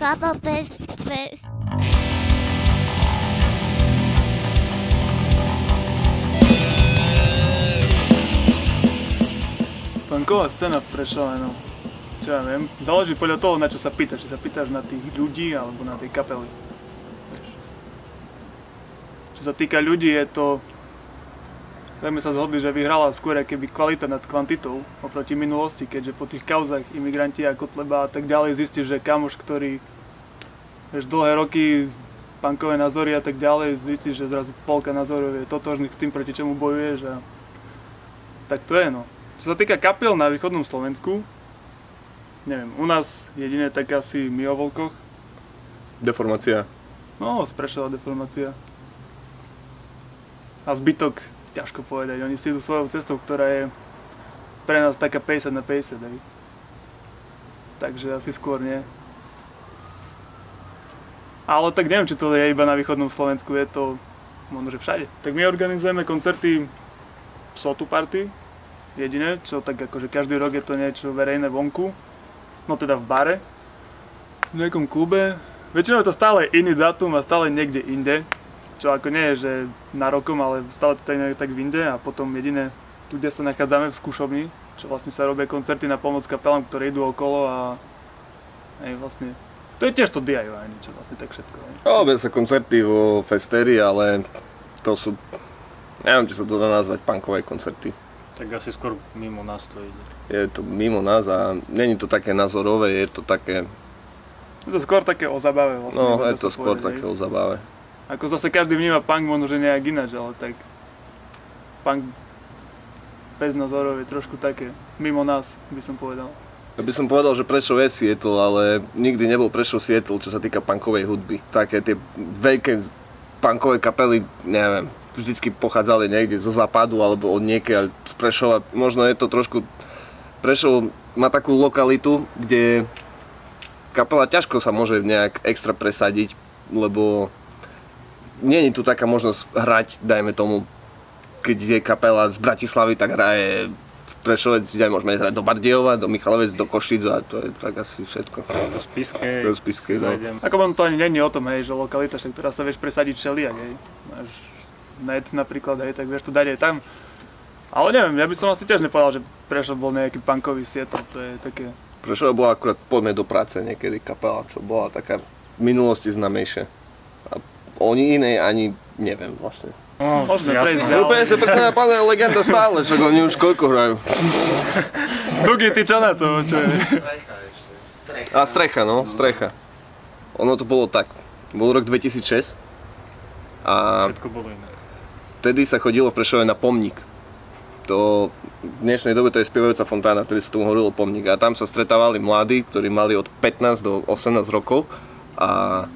Couple Fest. Punková scéna v Prešove, no. Čo ja viem, záleží podľa toho, na čo sa pýtaš. Či sa pýtaš na tých ľudí, alebo na tej kapely. Čo sa týka ľudí, je to... Tak sme sa zhodli, že vyhrala skôr keby kvalita nad kvantitou oproti minulosti, keďže po tých kauzách imigranti a Kotleba a tak ďalej zistíš, že kamoš, ktorý vieš, dlhé roky punkové názory a tak ďalej, zistíš, že zrazu polka názorov je totožných s tým, proti čomu bojuješ a... Tak to je, no. Čo sa týka kapiel na východnom Slovensku, neviem, u nás jedine tak asi My o Vlkoch. Deformácia. No, z Prešova Deformácia. A zbytok, ťažko povedať, oni si idú svojou cestou, ktorá je pre nás taká 50 na 50, hej. Takže asi skôr nie. Ale tak neviem, či to je iba na východnom Slovensku, je to možno, že všade. Tak my organizujeme koncerty Sotu Party, jediné, čo tak akože každý rok je to niečo verejné vonku, no teda v bare, v nejakom klube. Väčšinou je to stále iný dátum a stále niekde inde, čo ako nie je, že na rokom, ale stále to tak vinde a potom jediné, tu kde sa nachádzame v skúšovni, čo vlastne sa robia koncerty na pomoc kapelám, ktoré idú okolo a vlastne, to je tiež to DIY, niečo vlastne tak všetko. Robia sa koncerty vo festérii, ale to sú, neviem, či sa to dá nazvať punkové koncerty. Tak asi skôr mimo nás to ide. Je to mimo nás a není to také názorové, je to také... Je to skôr také o zabave vlastne. No, je to skôr také o zabave. Ako zase každý vníma punk možno, že nejak ináč, ale tak... Punk bez názorov je trošku také mimo nás, by som povedal. Ja by som povedal, že Prešov je Seattle, ale nikdy nebol Prešov Seattle, čo sa týka punkovej hudby. Také tie veľké punkové kapely, neviem, vždycky pochádzali niekde zo západu alebo od niekiaľ z Prešova. Možno je to trošku... Prešov má takú lokalitu, kde kapela ťažko sa môže nejak extra presadiť, lebo nie je tu taká možnosť hrať, dajme tomu, keď je kapela z Bratislavy, tak hraje v Prešove, kde môžeme hrať do Bardejova, do Michalovec, do Košic a to je tak asi všetko. Do Spišskej, no. Ako to ani nie je o tom, hej, že lokalita, ktorá sa vieš presadiť všelijak, hej. Máš net napríklad, hej, tak vieš to dať aj tam. Ale neviem, ja by som asi tiež nepovedal, že Prešov bol nejaký punkový Seattle, to je také... Prešov bola akurát Poďme do práce niekedy kapela, čo bola taká v minulosti znamejšia. A oni inej ani neviem vlastne. Môžeme prejsť ďalej. Úplne sa predstavia pána legenda stále, však oni už koľko hrajú. Dugi, ty čo na to, čo je? A strecha, no, strecha. Ono to bolo tak, bol rok 2006 a Všetko bolo iné. vtedy sa chodilo v Prešove na pomník. To v dnešnej dobe to je spievajúca fontána, vtedy sa tomu hovorilo pomník. A tam sa stretávali mladí, ktorí mali od 15 do 18 rokov a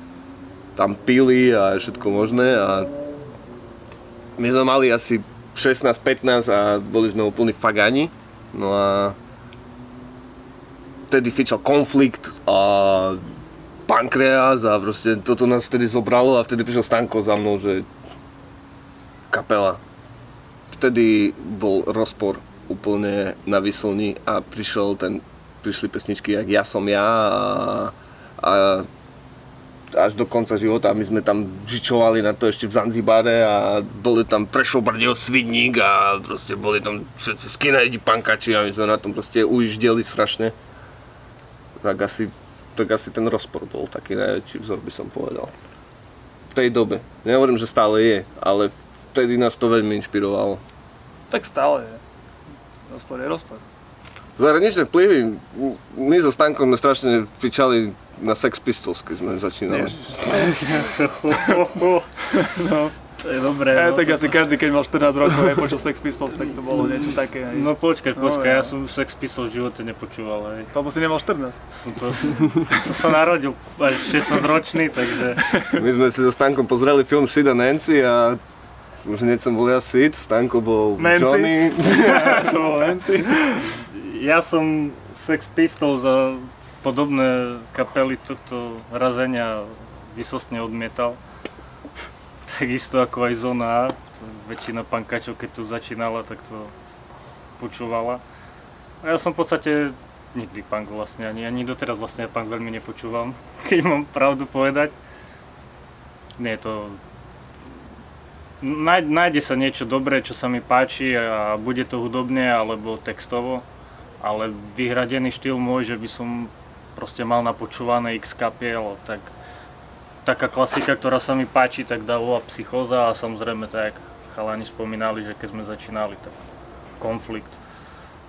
tam pili a všetko možné a my sme mali asi 16-15 a boli sme úplní fagani. No a vtedy fičal Konflikt a Pankreas a proste toto nás vtedy zobralo a vtedy prišiel Stanko za mnou, že kapela. Vtedy bol rozpor úplne na Vyslni a prišli pesničky jak Ja som ja a až do konca života my sme tam žičovali na to ešte v Zanzibare a boli tam Prešov, Bardejov, Svidník a proste boli tam všetci skinheadi, pankači a my sme na tom proste ujíždeli strašne. Tak asi ten rozpor bol taký najväčší vzor, by som povedal. V tej dobe. Nehovorím, že stále je, ale vtedy nás to veľmi inšpirovalo. Tak stále je. Rozpor je rozpor. Zahraničné vplyvy, my so Stankom sme strašne fičali na Sex Pistols, keď sme začínali. No, to je dobré. Tak asi každý, keď mal 14 rokov a počul Sex Pistols, tak to bolo niečo také. Hej. No počkaj, ja som Sex Pistols v živote nepočúval, hej. Lebo si nemal 14. To som narodil až 16 ročný, takže... My sme si so Stankom pozreli film Sid a Nancy a už hneď som bol ja Sid, Stanko bol Nancy. Johnny. Ja som bol Nancy. Ja som Sex Pistols a podobné kapely tohto razenia vysostne odmietal. Takisto ako aj Zóna A. Väčšina pankačov, keď tu začínala, tak to počúvala. A ja som v podstate nikdy punk vlastne, ani doteraz vlastne punk veľmi nepočúvam, keď mám pravdu povedať. Nie, to... Nájde sa niečo dobré, čo sa mi páči a bude to hudobne alebo textovo, ale vyhradený štýl môj, že by som proste mal napočúvané x kapiel, tak taká klasika, ktorá sa mi páči, tak Davová Psychóza a samozrejme tak, jak chalani spomínali, že keď sme začínali, tak Konflikt.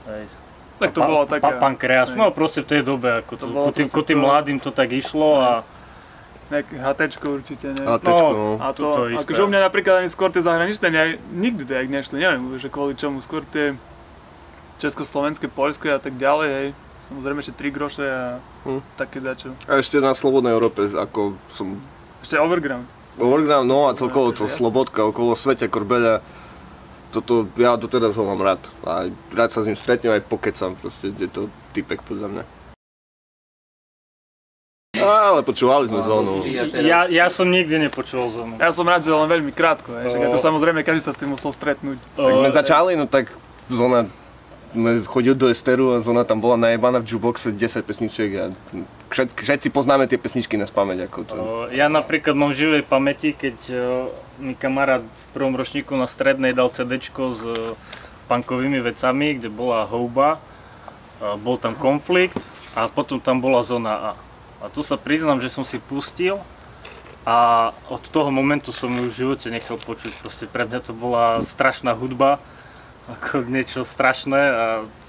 Hej. Tak to bola taká... Pankreas, no proste v tej dobe, ako to ku tým mladým to tak išlo a... Nejaké HTčko určite, ne? HTčko, no. A to akože u mňa napríklad ani skôr tie zahraničné nikdy tak nešli, neviem, že kvôli čomu, skôr tie československé, poľské a tak ďalej, hej. Samozrejme ešte 3 groše a také dačo. A ešte na Slobodnej Európe, ako som... Ešte Overground. Overground, no a celkovo to Slobodka, okolo Sveťa Korbeľa. Toto, ja doteraz ho mám rád. A rád sa s ním stretnem, aj pokecam, proste je to typek podľa mňa. Ale počúvali sme Zónu. Ja som nikdy nepočúval Zónu. Ja som rád, že len veľmi krátko, však ako samozrejme každý sa s tým musel stretnúť. Tak sme začali, no tak Zóna, sme chodili do Esteru a Zóna tam bola najebaná v jukeboxe 10 pesničiek a všetci poznáme tie pesničky na spamäť. Ako to. Ja napríklad mám v živej pamäti, keď mi kamarát v prvom ročníku na strednej dal CDčko s punkovými vecami, kde bola Houba, bol tam Konflikt a potom tam bola Zóna A. A tu sa priznám, že som si pustil a od toho momentu som ju v živote nechcel počuť. Proste pre mňa to bola strašná hudba, ako niečo strašné a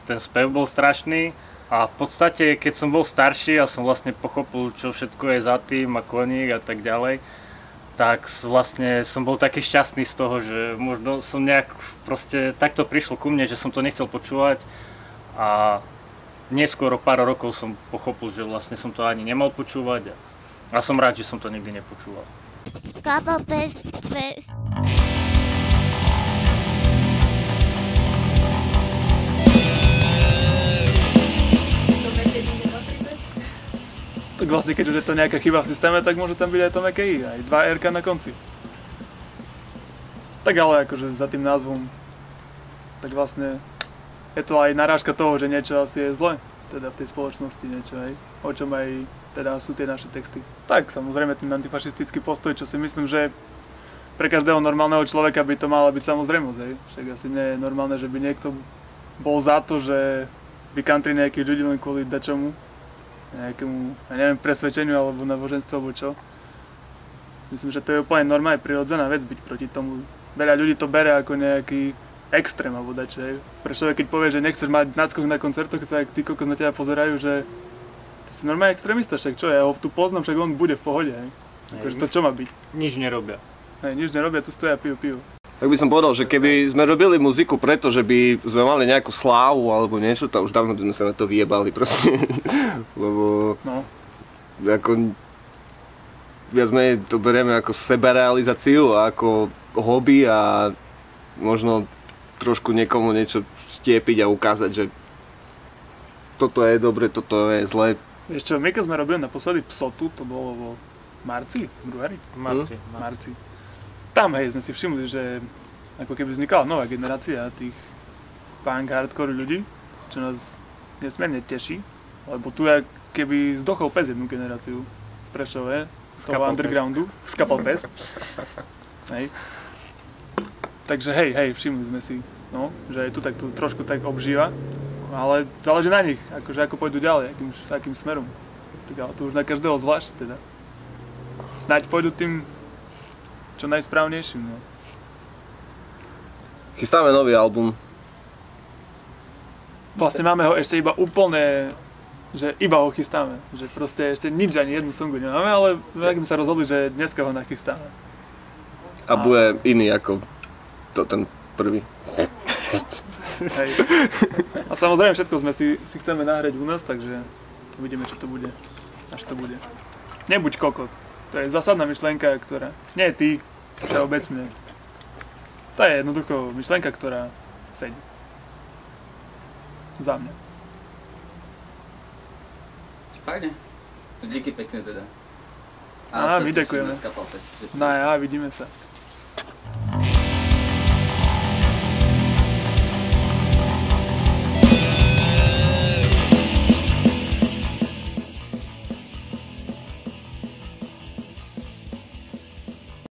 ten spev bol strašný. A v podstate, keď som bol starší a som vlastne pochopil, čo všetko je za tým a koník a tak ďalej, tak vlastne som bol taký šťastný z toho, že možno som nejak proste takto prišlo ku mne, že som to nechcel počúvať a neskôr o pár rokov som pochopil, že vlastne som to ani nemal počúvať a som rád, že som to nikdy nepočúval. Couple Fest. Tak vlastne keď už je to nejaká chyba v systéme, tak môže tam byť aj to meké I, aj 2 R na konci. Tak ale akože za tým názvom, tak vlastne je to aj narážka toho, že niečo asi je zle, teda v tej spoločnosti niečo, hej, o čom aj teda sú tie naše texty. Tak samozrejme ten antifašistický postoj, čo si myslím, že pre každého normálneho človeka by to mala byť samozrejmosť, hej. Však asi nie je normálne, že by niekto bol za to, že vykantri nejakých ľudí len kvôli dačomu, nejakému, ja neviem, presvedčeniu alebo náboženstvu alebo čo. Myslím, že to je úplne normálne prirodzená vec byť proti tomu. Veľa ľudí to bere ako nejaký extrém alebo dačo, hej. Prečo keď povieš, že nechceš mať nadskok na koncertoch, tak tí kokos na teba pozerajú, že ty si normálne extrémista, však čo, ja ho tu poznám, však on bude v pohode, hej. Akože to čo má byť? Nič nerobia. Hej, nič nerobia, tu stoja, pijú. Tak by som povedal, že keby sme robili muziku preto, že by sme mali nejakú slávu alebo niečo, tak už dávno by sme sa na to vyjebali proste. Lebo ako viac menej to berieme ako sebarealizáciu a ako hobby a možno trošku niekomu niečo stiepiť a ukázať, že toto je dobre, toto je zlé. Vieš čo, my keď sme robili naposledy Psotu, to bolo vo marci, februári? Marci. Tam hej, sme si všimli, že ako keby vznikala nová generácia tých punk hardcore ľudí, čo nás nesmierne teší, lebo tu je keby zdochol pes jednu generáciu v Prešove, z toho undergroundu, skapal pes. Hej. Takže hej, všimli sme si, no, že aj tu tak to trošku tak obžíva, ale záleží na nich, akože ako pôjdu ďalej, akým smerom. Tak ale to už na každého zvlášť teda. Snáď pôjdu tým čo najsprávnejším, no. Chystáme nový album. Vlastne máme ho ešte iba úplne, že iba ho chystáme, že proste ešte nič ani jednu songu nemáme, ale tak sme sa rozhodli, že dneska ho nachystáme. A bude iný ako ten prvý. Hej. A samozrejme všetko sme si chceme nahrať u nás, takže uvidíme, čo to bude, až to bude. Nebuď kokot. To je zásadná myšlienka, ktorá, nie ty, všeobecne. To je jednoducho myšlienka, ktorá sedí. Za mňa. Fajne. Díky pekne teda. A my ďakujeme. No ja, vidíme sa.